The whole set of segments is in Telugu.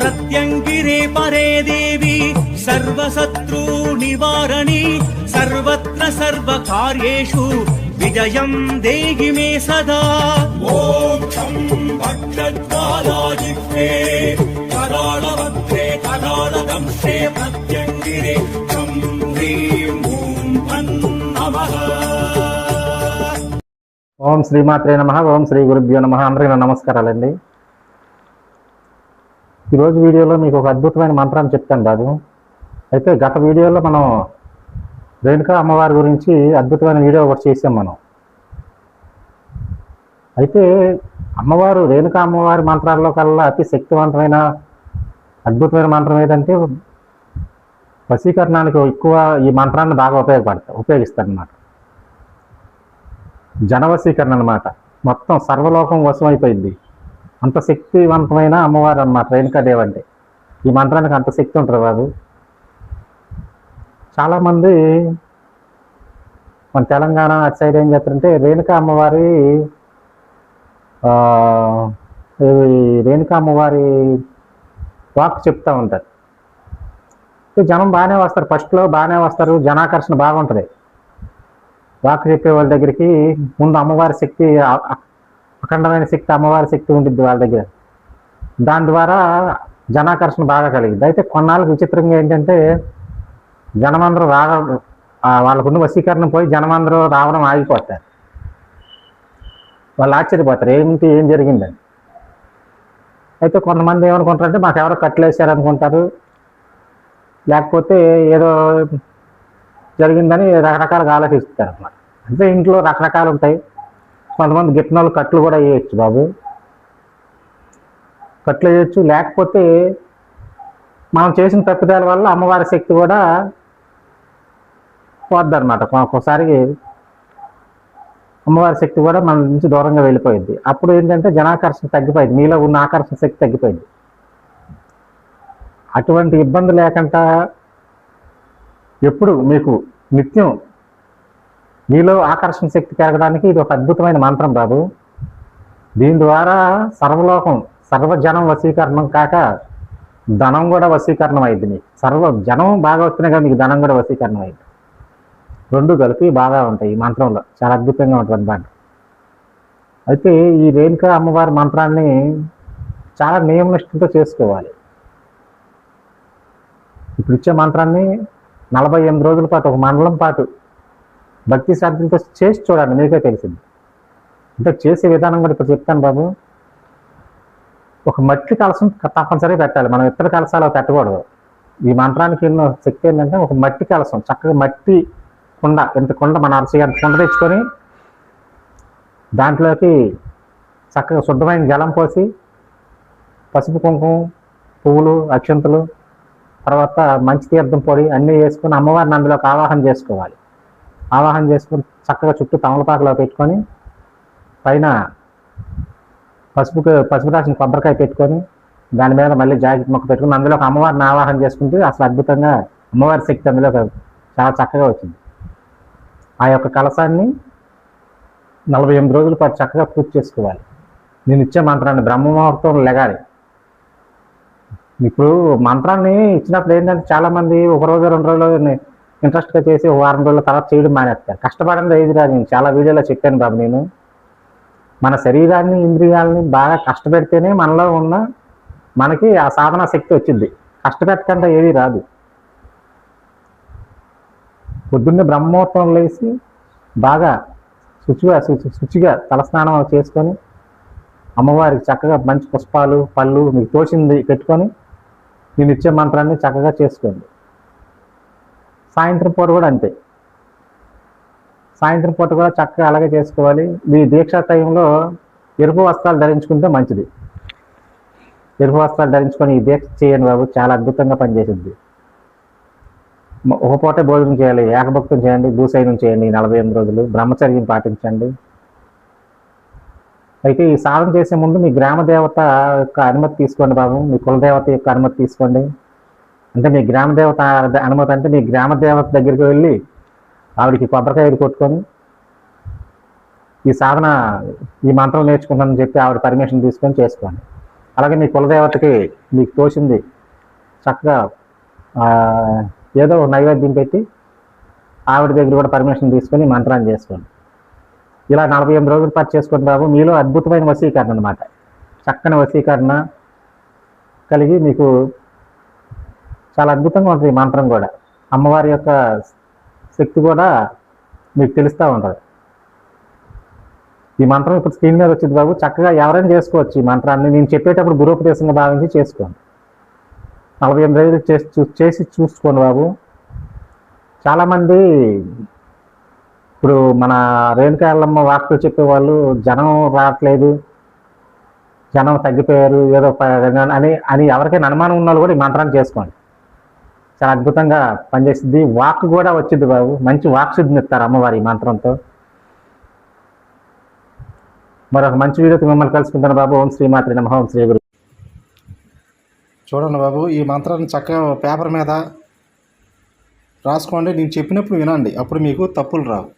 प्रत्यङ्गिरे परे देवी सर्वशत्रु निवारणी सर्वत्र सर्वकार्येषु विजयं देहि मे सदा। मोक्षं भक्षज्वालाजिह्वे कराळवक्त्रे कराळदंशे प्रत्यङ्गिरे चं ह्रीं ॐ नमः। ఓం శ్రీమాత్రే నమః. ఓం శ్రీ గురుభ్యో నమః. అందరికీ నమస్కారాలండి. ఈరోజు వీడియోలో మీకు ఒక అద్భుతమైన మంత్రాన్ని చెప్తాను బాబు. అయితే గత వీడియోలో మనం రేణుకా అమ్మవారి గురించి అద్భుతమైన వీడియో ఒకటి చేసాం మనం. అయితే అమ్మవారు రేణుకా అమ్మవారి మంత్రాల్లో కల్లా అతి శక్తివంతమైన అద్భుతమైన మంత్రం ఏదంటే వశీకరణానికి ఎక్కువ ఈ మంత్రాన్ని బాగా ఉపయోగిస్తారన్నమాట. జనవశీకరణ అనమాట. మొత్తం సర్వలోకం వశమైపోయింది. అంత శక్తివంతమైన అమ్మవారు అన్నమాట రేణుకాదేవి అంటే. ఈ మంత్రానికి అంత శక్తి ఉంటుంది బాబు. చాలామంది మన తెలంగాణ అటు సైడ్ ఏం చేస్తారంటే రేణుకా అమ్మవారి వాక్ చెప్తూ ఉంటారు. జనం బాగానే వస్తారు, ఫస్ట్లో బాగానే వస్తారు, జనాకర్షణ బాగుంటుంది. వాక్ చెప్పే వాళ్ళ దగ్గరికి ముందు అమ్మవారి శక్తి, అఖండమైన శక్తి, అమ్మవారి శక్తి ఉంటుంది వాళ్ళ దగ్గర. దాని ద్వారా జనాకర్షణ బాగా కలిగింది. అయితే కొన్నాళ్ళకి విచిత్రంగా ఏంటంటే జనమందరూ వాళ్ళకున్న వశీకరణ పోయి జనమందరూ రావడం ఆగిపోతారు. వాళ్ళు ఆశ్చర్యపోతారు ఏం జరిగిందని. అయితే కొంతమంది ఏమనుకుంటారంటే మాకు ఎవరో కట్లేసారనుకుంటారు, లేకపోతే ఏదో జరిగిందని రకరకాలుగా ఆలోచిస్తారు అన్నమాట. అంటే ఇంట్లో రకరకాలు ఉంటాయి. కొంతమంది గిట్టినోళ్ళు కట్లు కూడా వేయచ్చు బాబు, కట్లు వేయచ్చు. లేకపోతే మనం చేసిన తప్పిదాల వల్ల అమ్మవారి శక్తి కూడా పోద్దన్నమాట. ఒక్కోసారి అమ్మవారి శక్తి కూడా మన నుంచి దూరంగా వెళ్ళిపోయింది. అప్పుడు ఏంటంటే జనాకర్షణ తగ్గిపోయింది, మీలో ఉన్న ఆకర్షణ శక్తి తగ్గిపోయింది. అటువంటి ఇబ్బంది లేకుండా ఎప్పుడు మీకు నిత్యం మీలో ఆకర్షణ శక్తి పెరగడానికి ఇది ఒక అద్భుతమైన మంత్రం బాబు. దీని ద్వారా సర్వలోకం సర్వజనం వశీకరణం కాక ధనం కూడా వశీకరణం అయింది. మీకు జనం బాగా వస్తున్నాయి కదా, మీకు ధనం కూడా వశీకరణం అయింది. రెండు కలిపి బాగా ఉంటాయి ఈ మంత్రంలో. చాలా అద్భుతంగా ఉంటుంది అన్నమాట. అయితే ఈ రేణుకా అమ్మవారి మంత్రాన్ని చాలా నియమనిష్టంతో చేసుకోవాలి. ఇప్పుడు ఇచ్చే మంత్రాన్ని 48 రోజుల పాటు, ఒక మండలం పాటు భక్తి శ్రద్ధలతో చేసి చూడండి, మీకే తెలిసింది. అంటే చేసే విధానం కూడా ఇప్పుడు చెప్తాను బాబు. ఒక మట్టి కలసం తప్పనిసరిగా పెట్టాలి. మనం ఇతర కలసాలు పెట్టకూడదు. ఈ మంత్రానికి ఎన్నో శక్తి ఏంటంటే ఒక మట్టి కలసం, చక్కగా మట్టి కుండ, ఇంత కుండ మన అరచి అంత కుండ తెచ్చుకొని దాంట్లోకి చక్కగా శుద్ధమైన జలం పోసి పసుపు, కుంకుమ, పువ్వులు, అక్షంతలు, తర్వాత మంచి తీర్థం పొడి అన్నీ వేసుకొని అమ్మవారిని అందులోకి ఆవాహన చేసుకోవాలి. ఆవాహన చేసుకొని చక్కగా చుట్టూ తమలపాకులో పెట్టుకొని పైన పసుపు రాసిన కొబ్బరికాయ పెట్టుకొని దాని మీద మళ్ళీ జాకెట్ మొక్క పెట్టుకుని అందులోకి అమ్మవారిని ఆవాహన చేసుకుంటే అసలు అద్భుతంగా అమ్మవారి శక్తి అందులో చాలా చక్కగా వచ్చింది. ఆ యొక్క కలశాన్ని 48 రోజుల పాటు చక్కగా పూజ చేసుకోవాలి. నేను ఇచ్చే మంత్రాన్ని బ్రహ్మముహూర్తం లెగాలి. ఇప్పుడు మంత్రాన్ని ఇచ్చినప్పుడు ఏంటంటే చాలామంది ఒక రోజు 2 రోజులు ఇంట్రెస్ట్గా చేసి 1 వారం రోజుల తర్వాత చేయడం మానేస్తారు. కష్టపడండి ఏది రాదు. నేను చాలా వీడియోలో చెప్పాను బాబు. నేను మన శరీరాన్ని, ఇంద్రియాలని బాగా కష్టపెడితేనే మనలో ఉన్న మనకి ఆ సాధన శక్తి వచ్చింది. కష్టపెట్టకుండా ఏది రాదు. పొద్దున్నే బ్రహ్మముహూర్తం లేచి బాగా శుచిగా తలస్నానం చేసుకొని అమ్మవారికి చక్కగా మంచి పుష్పాలు, పళ్ళు మీకు తోచింది పెట్టుకొని నేను ఇచ్చే మంత్రాన్ని చక్కగా చేసుకోండి. సాయంత్రం పూట కూడా అంతే. సాయంత్రం పూట కూడా చక్కగా అలాగే చేసుకోవాలి. మీ దీక్షా టైంలో ఎరుపు వస్త్రాలు ధరించుకుంటే మంచిది. ఎరుపు వస్త్రాలు ధరించుకొని ఈ దీక్ష చేయండి బాబు, చాలా అద్భుతంగా పనిచేసింది. ఒక పూటే భోజనం చేయాలి, ఏకభక్తం చేయండి, భూసైనం చేయండి 48 రోజులు, బ్రహ్మచర్యం పాటించండి. అయితే ఈ సాధన చేసే ముందు మీ గ్రామ దేవత యొక్క అనుమతి తీసుకోండి బాబు. మీ కులదేవత యొక్క అనుమతి తీసుకోండి. అంటే మీ గ్రామ దేవత అనుమతి అంటే మీ గ్రామ దేవత దగ్గరికి వెళ్ళి ఆవిడికి కొబ్బరికాయలు కొట్టుకొని ఈ సాధన, ఈ మంత్రం నేర్చుకుంటానని చెప్పి ఆవిడ పర్మిషన్ తీసుకొని చేసుకోండి. అలాగే మీ కులదేవతకి మీకు తోచింది చక్కగా ఏదో నైవేద్యం పెట్టి ఆవిడ దగ్గర కూడా పర్మిషన్ తీసుకొని మంత్రాన్ని చేసుకోండి. ఇలా 48 రోజులు పాటు చేసుకోండి బాబు. మీలో అద్భుతమైన వశీకరణ అనమాట. చక్కని వశీకరణ కలిగి మీకు చాలా అద్భుతంగా ఉంటుంది. ఈ మంత్రం కూడా అమ్మవారి యొక్క శక్తి కూడా మీకు తెలుస్తూ ఉంటుంది. ఈ మంత్రం ఇప్పుడు స్క్రీన్ మీద వచ్చింది బాబు. చక్కగా ఎవరైనా చేసుకోవచ్చు ఈ మంత్రాన్ని. నేను చెప్పేటప్పుడు గురోపదేశంగా భావించి చేసుకోండి. 48 రోజులు చేసి చూసుకోండి బాబు. చాలామంది ఇప్పుడు మన రేణుకాయలమ్మ వాక్కులు చెప్పేవాళ్ళు జనం రావట్లేదు, జనం తగ్గిపోయారు ఏదో అని ఎవరికైనా అనుమానం ఉన్న వాళ్ళు కూడా ఈ మంత్రాన్ని చేసుకోండి. చాలా అద్భుతంగా పనిచేస్తుంది. వాక్ కూడా వచ్చింది బాబు. మంచి వాక్ శుద్ధిని ఇస్తారు అమ్మవారి ఈ మంత్రంతో. మరొక మంచి వీడియోతో మిమ్మల్ని కలుసుకుంటాను బాబు. ఓం శ్రీమాత్రి నమః. ఓం శ్రీ గురు. చూడండి బాబు, ఈ మంత్రాన్ని చక్కగా పేపర్ మీద రాసుకోండి. నేను చెప్పినప్పుడు వినండి, అప్పుడు మీకు తప్పులు రావు.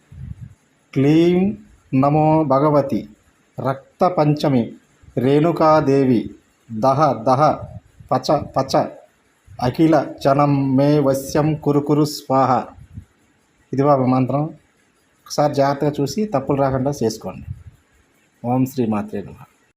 క్లీం నమో భగవతి రక్త పంచమి రేణుకాదేవి దహ దహ పచ పచ అఖిల జనం మే వశ్యం కురుకురు స్వాహ. ఇది బాబు మంత్రం. ఒకసారి జాగ్రత్తగా చూసి తప్పులు రాకుండా చేసుకోండి. ఓం శ్రీ మాత్రే నమః.